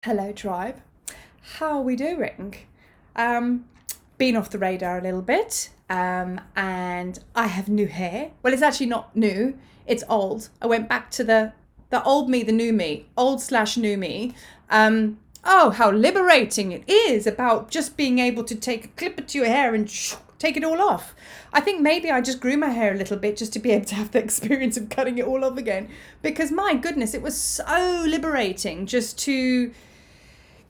Hello, tribe. How are we doing? Um, been off the radar a little bit, and I have new hair. Well, it's actually not new; it's old. I went back to the old me, the new me, old slash new me. Oh, how liberating it is about just being able to take a clipper to your hair and take it all off. I think maybe I just grew my hair a little bit just to be able to have the experience of cutting it all off again. Because my goodness, it was so liberating just to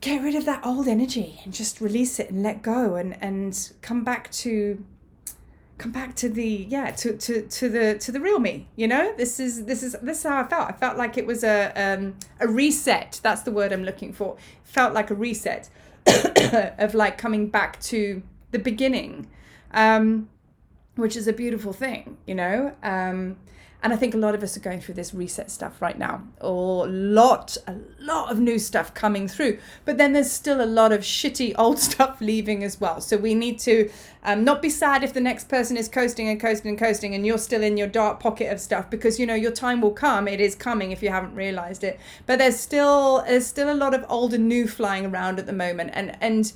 get rid of that old energy and just release it and let go and come back to the to the real me. This is how I felt like it was a reset. That's the word I'm looking for. Felt like a reset of like coming back to the beginning, which is a beautiful thing. And I think a lot of us are going through this reset stuff right now, or a lot of new stuff coming through. But then there's still a lot of shitty old stuff leaving as well. So we need to not be sad if the next person is coasting and coasting and coasting, and you're still in your dark pocket of stuff, because your time will come. It is coming if you haven't realized it. But there's still a lot of old and new flying around at the moment, and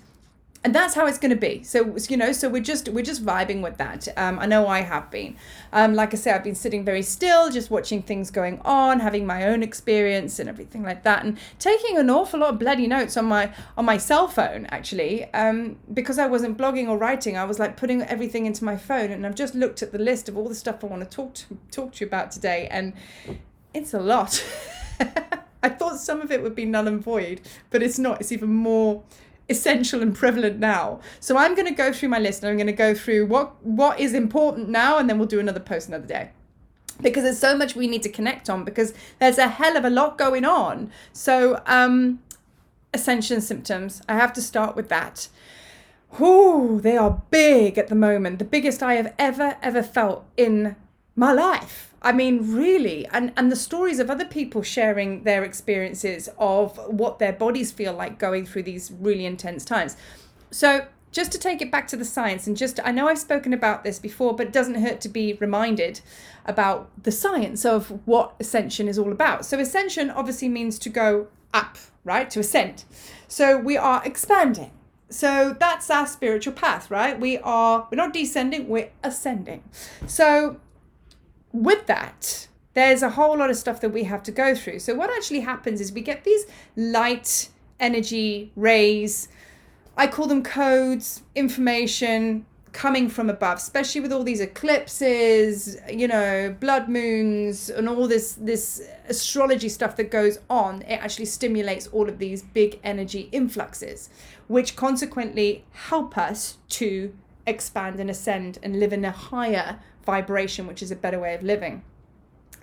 that's how it's going to be. So we're just vibing with that. I know I have been. Like I say, I've been sitting very still, just watching things going on, having my own experience and everything like that, and taking an awful lot of bloody notes on my cell phone, actually, because I wasn't blogging or writing. I was like putting everything into my phone, and I've just looked at the list of all the stuff I want to talk to you about today, and it's a lot. I thought some of it would be null and void, but it's not. It's even more essential and prevalent now. So I'm going to go through my list, and I'm going to go through what is important now, and then we'll do another post another day, because there's so much we need to connect on, because there's a hell of a lot going on. So Ascension symptoms, I have to start with that. Ooh, they are big at the moment, the biggest I have ever felt in my life. I mean, really, and the stories of other people sharing their experiences of what their bodies feel like going through these really intense times. So just to take it back to the science, and I know I've spoken about this before, but it doesn't hurt to be reminded about the science of what Ascension is all about. So Ascension obviously means to go up, right? To ascend. So we are expanding. So that's our spiritual path, right? We're not descending, we're ascending. So with that, there's a whole lot of stuff that we have to go through. So what actually happens is we get these light energy rays. I call them codes, information coming from above, especially with all these eclipses, blood moons, and all this astrology stuff that goes on. It actually stimulates all of these big energy influxes, which consequently help us to expand and ascend and live in a higher vibration, which is a better way of living.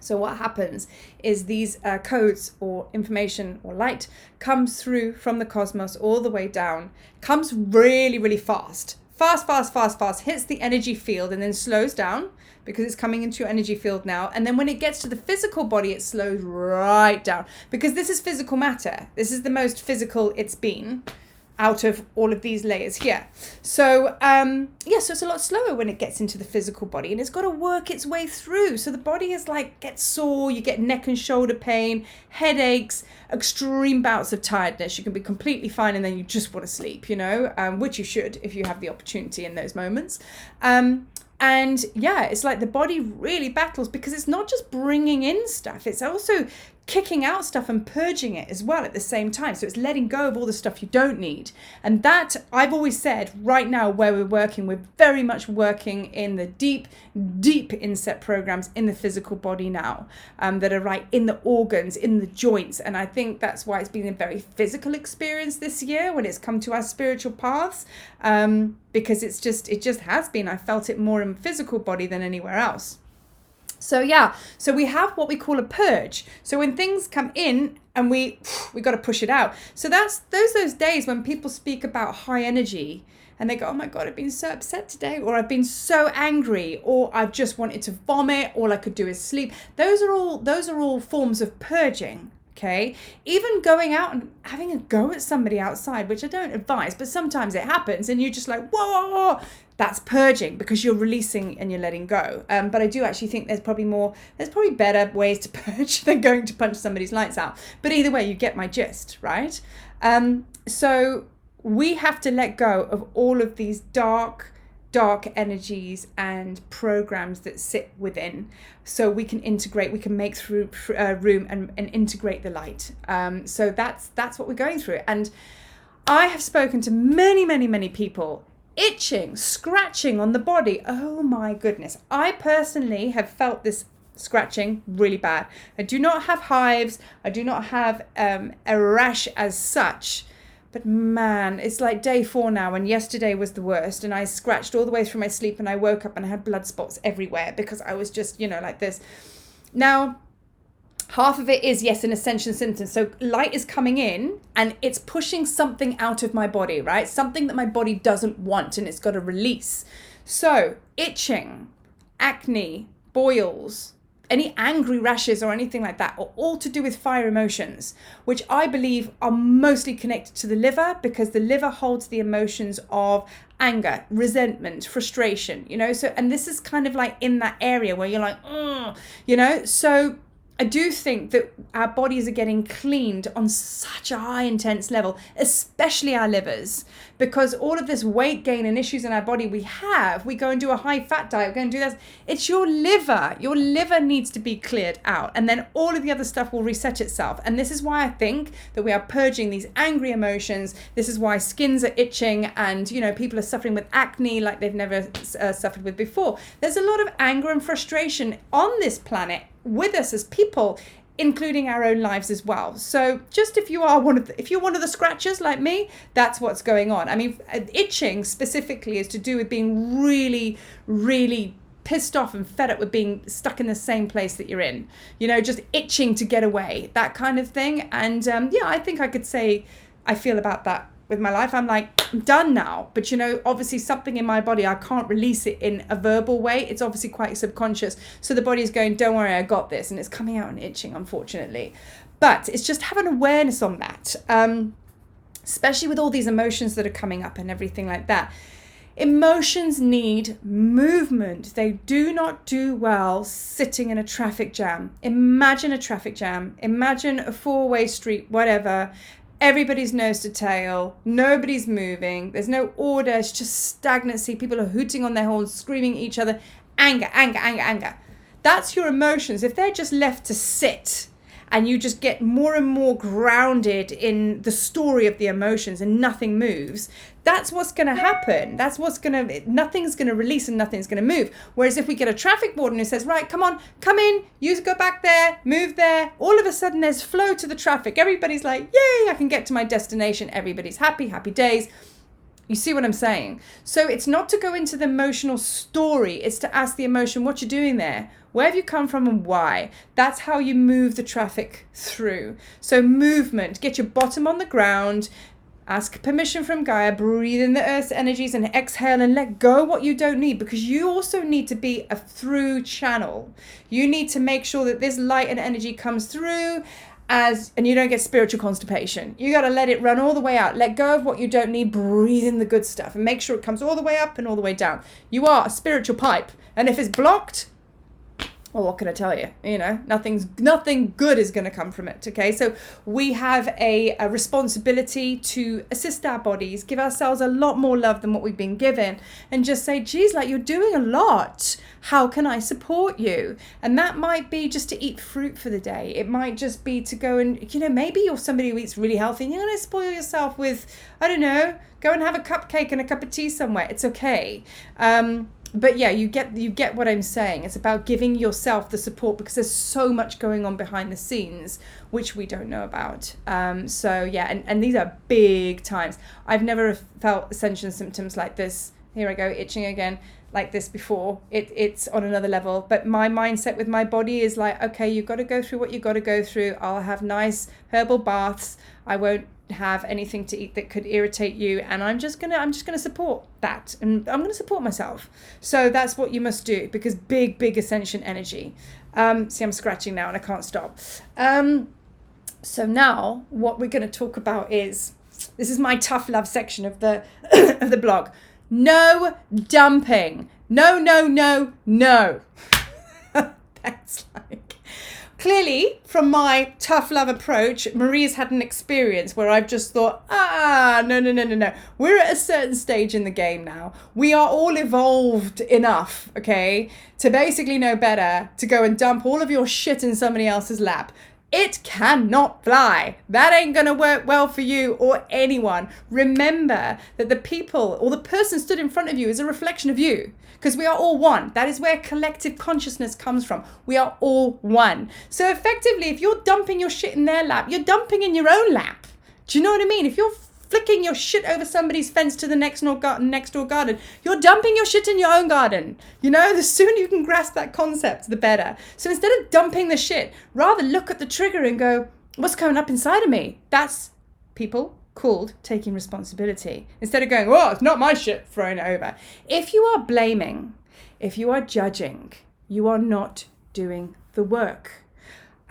So what happens is these codes or information or light comes through from the cosmos all the way down, comes really, really fast, hits the energy field and then slows down, because it's coming into your energy field now. And then when it gets to the physical body, it slows right down, because this is physical matter. This is the most physical it's been out of all of these layers here. So so it's a lot slower when it gets into the physical body, and it's got to work its way through. So the body is like, gets sore, you get neck and shoulder pain, headaches, extreme bouts of tiredness. You can be completely fine, and then you just want to sleep, which you should if you have the opportunity in those moments. And yeah, it's like the body really battles, because it's not just bringing in stuff, it's also kicking out stuff and purging it as well at the same time. So it's letting go of all the stuff you don't need. And that, I've always said, right now where we're very much working in the deep inset programs in the physical body now, that are right in the organs, in the joints. And I think that's why it's been a very physical experience this year when it's come to our spiritual paths, because it just has been. I felt it more in physical body than anywhere else. So we have what we call a purge. So when things come in, and we got to push it out. So that's those days when people speak about high energy, and they go, oh my God, I've been so upset today, or I've been so angry, or I've just wanted to vomit, all I could do is sleep. Those are all forms of purging. Okay, even going out and having a go at somebody outside, which I don't advise, but sometimes it happens, and you're just like, whoa, that's purging, because you're releasing and you're letting go. But I do actually think there's probably better ways to purge than going to punch somebody's lights out. But either way, you get my gist, right? So we have to let go of all of these dark energies and programs that sit within, so we can integrate, we can make through room and integrate the light. So that's what we're going through. And I have spoken to many people, itching, scratching on the body. Oh my goodness. I personally have felt this scratching really bad. I do not have hives. I do not have a rash as such. But man, it's like day 4 now, and yesterday was the worst. And I scratched all the way through my sleep, and I woke up and I had blood spots everywhere because I was just, like this. Now, half of it is, yes, an ascension symptom. So light is coming in and it's pushing something out of my body, right? Something that my body doesn't want, and it's got to release. So itching, acne, boils, any angry rashes or anything like that are all to do with fire emotions, which I believe are mostly connected to the liver, because the liver holds the emotions of anger, resentment, frustration, so, and this is kind of like in that area where you're like, so I do think that our bodies are getting cleaned on such a high intense level, especially our livers, because all of this weight gain and issues in our body we go and do a high fat diet, we go and do this. It's your liver. Your liver needs to be cleared out, and then all of the other stuff will reset itself. And this is why I think that we are purging these angry emotions. This is why skins are itching, and people are suffering with acne like they've never suffered with before. There's a lot of anger and frustration on this planet with us as people, including our own lives as well. So just if you're one of the scratchers like me, that's what's going on. I mean, itching specifically is to do with being really, really pissed off and fed up with being stuck in the same place that you're in, just itching to get away, that kind of thing. And I think I could say I feel about that with my life. I'm like, I'm done now. But obviously something in my body, I can't release it in a verbal way. It's obviously quite subconscious. So the body is going, don't worry, I got this. And it's coming out and itching, unfortunately. But it's just having awareness on that, especially with all these emotions that are coming up and everything like that. Emotions need movement. They do not do well sitting in a traffic jam. Imagine a traffic jam. Imagine a 4-way street, whatever. Everybody's nose to tail, nobody's moving, there's no order, it's just stagnancy. People are hooting on their horns, screaming at each other, anger. That's your emotions. If they're just left to sit and you just get more and more grounded in the story of the emotions and nothing moves, that's what's going to happen. Nothing's going to release and nothing's going to move. Whereas if we get a traffic warden who says, right, come on, come in, you go back there, move there, all of a sudden there's flow to the traffic. Everybody's like, yay, I can get to my destination. Everybody's happy days. You see what I'm saying? So it's not to go into the emotional story. It's to ask the emotion, what you're doing there. Where have you come from and why? That's how you move the traffic through. So movement, get your bottom on the ground, ask permission from Gaia, breathe in the earth's energies and exhale and let go what you don't need, because you also need to be a through channel. You need to make sure that this light and energy comes through and you don't get spiritual constipation. You got to let it run all the way out. Let go of what you don't need, breathe in the good stuff and make sure it comes all the way up and all the way down. You are a spiritual pipe. And if it's blocked, well, what can I tell you? Nothing good is going to come from it. Okay, so we have a responsibility to assist our bodies, give ourselves a lot more love than what we've been given, and just say, geez, like, you're doing a lot. How can I support you? And that might be just to eat fruit for the day. It might just be to go and, maybe you're somebody who eats really healthy and you're going to spoil yourself with, I don't know, go and have a cupcake and a cup of tea somewhere. It's okay. But yeah, you get what I'm saying. It's about giving yourself the support, because there's so much going on behind the scenes which we don't know about. So yeah, and these are big times. I've never felt Ascension symptoms like this. Here I go, itching again, like this before. It's on another level. But my mindset with my body is like, okay, you've got to go through what you've got to go through. I'll have nice herbal baths. I won't have anything to eat that could irritate you, and I'm just gonna support that, and I'm gonna support myself. So that's what you must do, because big ascension energy. See, I'm scratching now and I can't stop. So now what we're going to talk about is, this is my tough love section of the of the blog. No dumping. No. That's like, clearly, from my tough love approach, Marie's had an experience where I've just thought, no. We're at a certain stage in the game now. We are all evolved enough, okay, to basically know better, to go and dump all of your shit in somebody else's lap. It cannot fly. That ain't going to work well for you or anyone. Remember that the people or the person stood in front of you is a reflection of you, because we are all one. That is where collective consciousness comes from. We are all one. So effectively, if you're dumping your shit in their lap, you're dumping in your own lap. Do you know what I mean? If you're flicking your shit over somebody's fence to the next door garden, you're dumping your shit in your own garden. You know, the sooner you can grasp that concept, the better. So instead of dumping the shit, rather look at the trigger and go, what's coming up inside of me? That's people called taking responsibility. Instead of going, oh, it's not my shit, throwing it over. If you are blaming, if you are judging, you are not doing the work.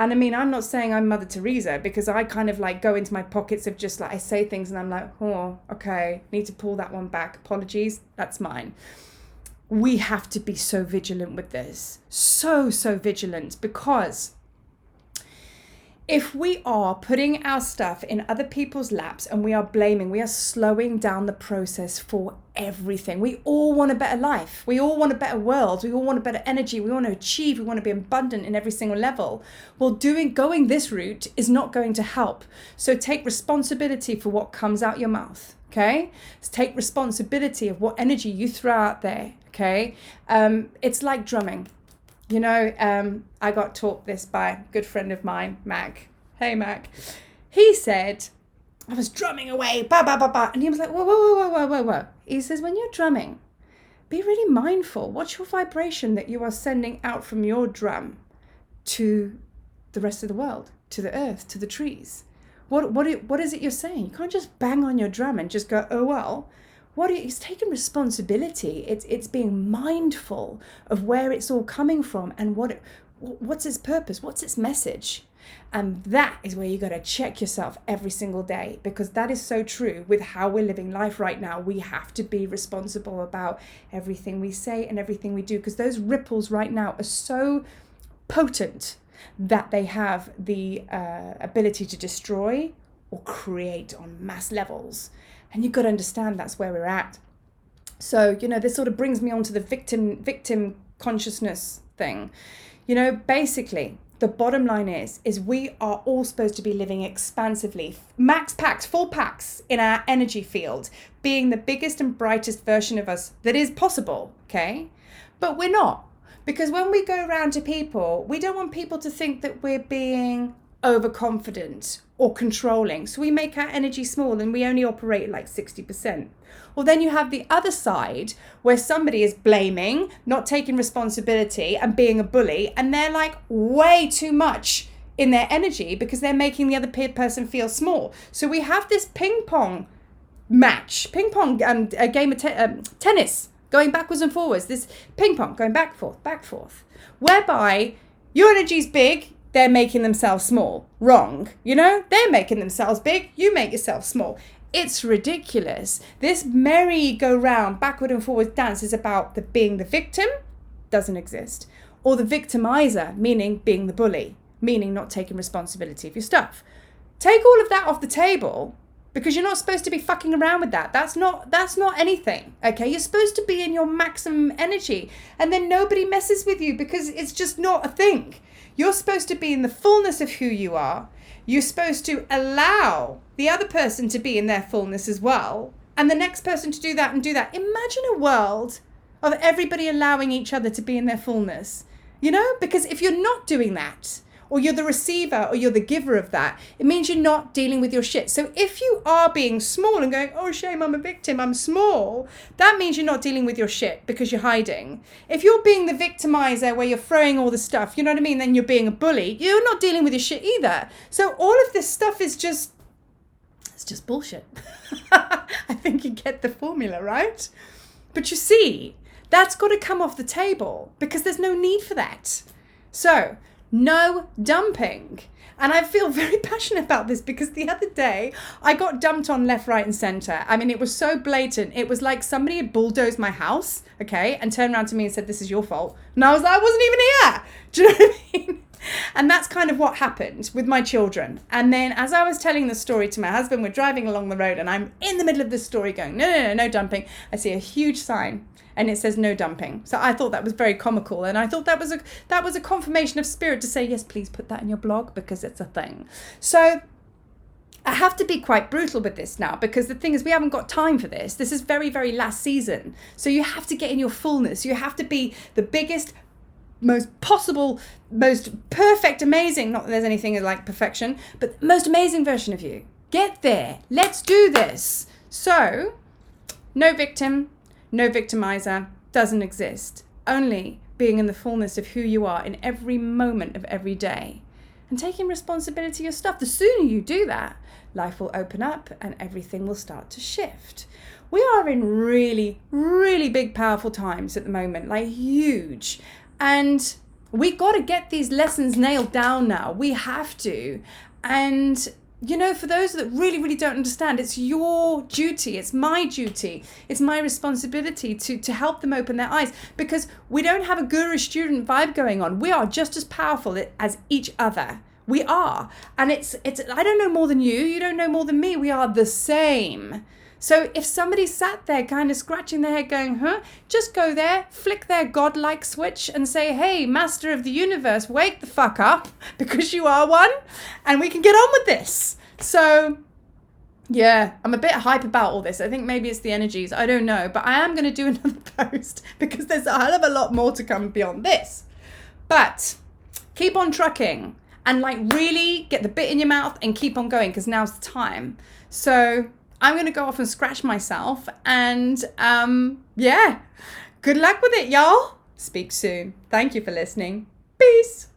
And I mean, I'm not saying I'm Mother Teresa, because I kind of like go into my pockets of just like, I say things and I'm like, oh, okay, need to pull that one back. Apologies, that's mine. We have to be so vigilant with this. So vigilant, because if we are putting our stuff in other people's laps and we are blaming, we are slowing down the process for everything. We all want a better life. We all want a better world. We all want a better energy. We want to achieve. We want to be abundant in every single level. Well, going this route is not going to help. So take responsibility for what comes out your mouth. Okay? Take responsibility of what energy you throw out there. Okay? It's like drumming. You know, I got taught this by a good friend of mine, Mac. Hey, Mac. He said, I was drumming away, ba, ba, ba, ba. And he was like, whoa. He says, when you're drumming, be really mindful. What's your vibration that you are sending out from your drum to the rest of the world, to the earth, to the trees? What is it you're saying? You can't just bang on your drum and just go, oh, well. It's taking responsibility. It's being mindful of where it's all coming from and what's its purpose, what's its message. And that is where you got to check yourself every single day, because that is so true with how we're living life right now. We have to be responsible about everything we say and everything we do, because those ripples right now are so potent that they have the ability to destroy or create on mass levels. And you've got to understand that's where we're at. So, you know, this sort of brings me on to the victim consciousness thing. You know, basically, the bottom line is we are all supposed to be living expansively, max packs, full packs in our energy field, being the biggest and brightest version of us that is possible, okay? But we're not. Because when we go around to people, we don't want people to think that we're being overconfident or controlling. So we make our energy small and we only operate like 60%. Well, then you have the other side where somebody is blaming, not taking responsibility and being a bully, and they're like way too much in their energy because they're making the other person feel small. So we have this ping pong match, a game of tennis, going backwards and forwards, this ping pong going back, forth, whereby your energy's big, they're making themselves small. Wrong. You know, they're making themselves big, you make yourself small. It's ridiculous. This merry-go-round, backward and forward dance is about being the victim, doesn't exist, or the victimizer, meaning being the bully, meaning not taking responsibility of your stuff. Take all of that off the table, because you're not supposed to be fucking around with that. That's not anything, okay? You're supposed to be in your maximum energy, and then nobody messes with you because it's just not a thing. You're supposed to be in the fullness of who you are. You're supposed to allow the other person to be in their fullness as well, and the next person to do that and do that. Imagine a world of everybody allowing each other to be in their fullness, you know? Because if you're not doing that, or you're the receiver or you're the giver of that, it means you're not dealing with your shit. So if you are being small and going, oh shame, I'm a victim, I'm small, that means you're not dealing with your shit because you're hiding. If you're being the victimizer where you're throwing all the stuff, you know what I mean, then you're being a bully, you're not dealing with your shit either. So all of this stuff is just bullshit. I think you get the formula, right? But you see, that's got to come off the table because there's no need for that. So, no dumping. And I feel very passionate about this because the other day I got dumped on left, right and center. I mean, it was so blatant. It was like somebody had bulldozed my house, okay, and turned around to me and said, this is your fault. And I was like, I wasn't even here. Do you know what I mean? And that's kind of what happened with my children. And then as I was telling the story to my husband, we're driving along the road and I'm in the middle of this story going, no dumping. I see a huge sign and it says no dumping. So I thought that was very comical. And I thought that was a confirmation of spirit to say, yes, please put that in your blog because it's a thing. So I have to be quite brutal with this now because the thing is we haven't got time for this. This is very, very last season. So you have to get in your fullness. You have to be the biggest, most possible, most perfect, amazing, not that there's anything like perfection, but most amazing version of you. Get there. Let's do this. So no victim, no victimizer, doesn't exist. Only being in the fullness of who you are in every moment of every day and taking responsibility of your stuff. The sooner you do that, life will open up and everything will start to shift. We are in really, really big, powerful times at the moment, like huge. And we got to get these lessons nailed down now. We have to. And, you know, for those that really, really don't understand, it's your duty. It's my duty. It's my responsibility to help them open their eyes because we don't have a guru-student vibe going on. We are just as powerful as each other. We are. And it's I don't know more than you. You don't know more than me. We are the same. So if somebody sat there kind of scratching their head going, just go there, flick their godlike switch and say, hey, master of the universe, wake the fuck up because you are one and we can get on with this. So yeah, I'm a bit hype about all this. I think maybe it's the energies. I don't know. But I am going to do another post because there's a hell of a lot more to come beyond this. But keep on trucking and like really get the bit in your mouth and keep on going because now's the time. So I'm going to go off and scratch myself and yeah, good luck with it, y'all. Speak soon. Thank you for listening. Peace.